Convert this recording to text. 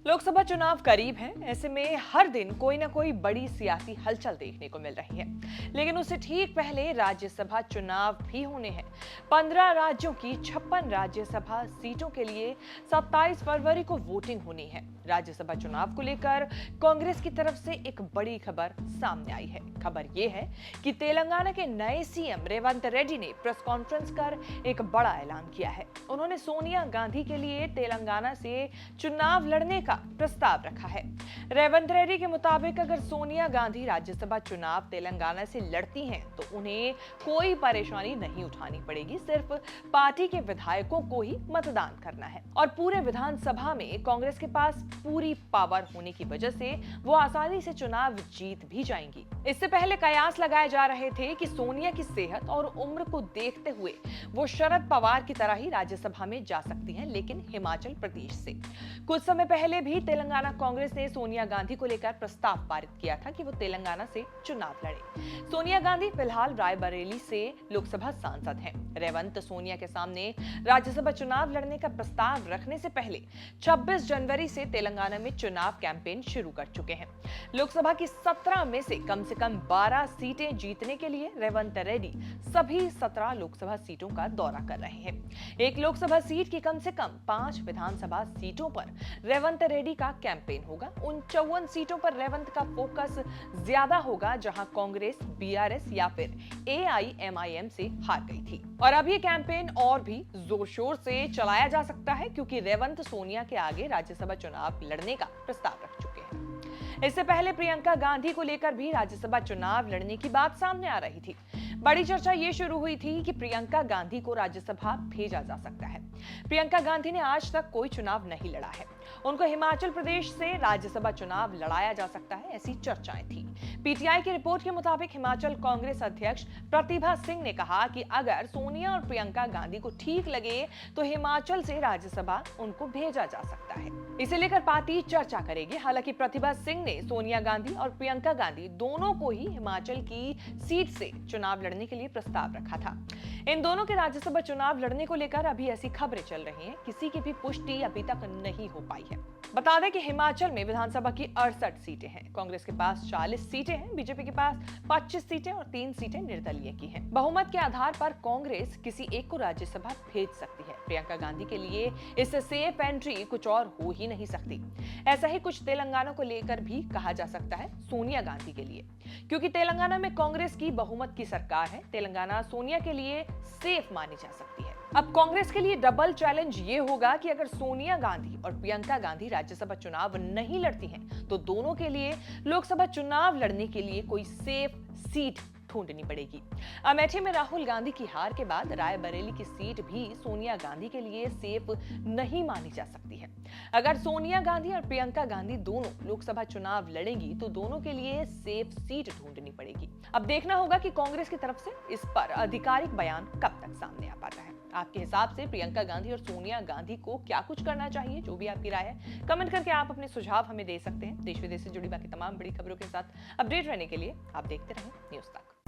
लोकसभा चुनाव करीब हैं, ऐसे में हर दिन कोई ना कोई बड़ी सियासी हलचल देखने को मिल रही है। लेकिन उससे ठीक पहले राज्यसभा चुनाव भी होने हैं। 15 राज्यों की 56 राज्यसभा सीटों के लिए 27 फरवरी को वोटिंग होनी है। राज्यसभा चुनाव को लेकर कांग्रेस की तरफ से एक बड़ी खबर सामने आई है। खबर यह है कि तेलंगाना के नए सीएम रेवंत रेड्डी ने प्रेस कॉन्फ्रेंस कर एक बड़ा ऐलान किया है। उन्होंने सोनिया गांधी के लिए तेलंगाना से चुनाव लड़ने का प्रस्ताव रखा है। रेवंत रेड्डी के मुताबिक अगर सोनिया गांधी राज्यसभा चुनाव तेलंगाना से लड़ती हैं तो उन्हें कोई परेशानी नहीं उठानी पड़ेगी, सिर्फ पार्टी के विधायकों को ही मतदान करना है। और पूरे विधानसभा में कांग्रेस के पास पूरी पावर होने की वजह से वो आसानी से चुनाव जीत भी जाएंगी। इससे पहले कयास लगाए जा रहे थे कि सोनिया की सेहत और उम्र को देखते हुए वो शरद पवार की तरह ही राज्यसभा में जा सकती हैं, लेकिन हिमाचल प्रदेश से। कुछ समय पहले भी तेलंगाना कांग्रेस ने सोनिया गांधी को लेकर प्रस्ताव पारित किया था कि वो तेलंगाना से चुनाव लड़े। सोनिया गांधी फिलहाल रायबरेली से लोकसभा सांसद हैं। रेवंत सोनिया के सामने राज्यसभा चुनाव लड़ने का प्रस्ताव रखने से पहले 26 जनवरी से तेलंगाना में चुनाव कैंपेन शुरू कर चुके हैं। लोकसभा की 17 में से कम 12 सीटें जीतने के लिए रेवंत रेड्डी सभी 17 लोकसभा सीटों का दौरा कर रहे हैं। एक लोकसभा सीट की कम से कम 5 विधानसभा सीटों पर रेवंत रेड्डी का कैंपेन होगा। उन 54 सीटों पर रेवंत का फोकस ज्यादा होगा जहां कांग्रेस, बीआरएस या फिर एआईएमआईएम से हार गई थी। और अब ये कैंपेन और भी जोर शोर से चलाया जा सकता है क्योंकि रेवंत सोनिया के आगे राज्यसभा चुनाव लड़ने का प्रस्ताव रख चुके हैं। इससे पहले प्रियंका गांधी को लेकर भी राज्यसभा चुनाव लड़ने की बात सामने आ रही थी। बड़ी चर्चा ये शुरू हुई थी कि प्रियंका गांधी को राज्यसभा भेजा जा सकता है। प्रियंका गांधी ने आज तक कोई चुनाव नहीं लड़ा है। उनको हिमाचल प्रदेश से राज्यसभा चुनाव लड़ाया जा सकता है, ऐसी चर्चाएं थी। पीटीआई की रिपोर्ट के मुताबिक हिमाचल कांग्रेस अध्यक्ष प्रतिभा सिंह ने कहा कि अगर सोनिया और प्रियंका गांधी को ठीक लगे तो हिमाचल से राज्यसभा उनको भेजा जा सकता है। इसे लेकर पार्टी चर्चा करेगी। हालांकि प्रतिभा सिंह ने सोनिया गांधी और प्रियंका गांधी दोनों को ही हिमाचल की सीट से चुनाव लड़ने के लिए प्रस्ताव रखा था। इन दोनों के राज्यसभा चुनाव लड़ने को लेकर अभी ऐसी खबरें चल रही हैं, किसी की भी पुष्टि अभी तक नहीं हो पाई है। बता दें कि हिमाचल में विधानसभा की 68 सीटें हैं। कांग्रेस के पास 40 सीटें हैं, बीजेपी के पास 25 सीटें और 3 सीटें निर्दलीय की हैं। बहुमत के आधार पर कांग्रेस किसी एक को राज्यसभा भेज सकती है। प्रियंका गांधी के लिए इससे सेफ एंट्री कुछ और हो ही नहीं सकती। ऐसा ही कुछ तेलंगाना को लेकर भी कहा जा सकता है सोनिया गांधी के लिए, क्योंकि तेलंगाना में कांग्रेस की बहुमत की सरकार है। तेलंगाना सोनिया के लिए सेफ मानी जा सकती है। अब कांग्रेस के लिए डबल चैलेंज ये होगा कि अगर सोनिया गांधी और प्रियंका गांधी राज्यसभा चुनाव नहीं लड़ती हैं, तो दोनों के लिए लोकसभा चुनाव लड़ने के लिए कोई सेफ सीट ढूंढनी पड़ेगी। अमेठी में राहुल गांधी की हार के बाद रायबरेली की सीट भी सोनिया गांधी के लिए सेफ नहीं मानी जा सकती है। अगर सोनिया गांधी और प्रियंका गांधी दोनों लोकसभा चुनाव लड़ेंगी तो दोनों के लिए सेफ सीट ढूंढनी पड़ेगी। अब देखना होगा कि कांग्रेस की तरफ से इस पर आधिकारिक बयान कब तक सामने आ पाता है। आपके हिसाब से प्रियंका गांधी और सोनिया गांधी को क्या कुछ करना चाहिए? जो भी आपकी राय है, कमेंट करके आप अपने सुझाव हमें दे सकते हैं। देश विदेश से जुड़ी बाकी तमाम बड़ी खबरों के साथ अपडेट रहने के लिए आप देखते रहें न्यूज़ तक।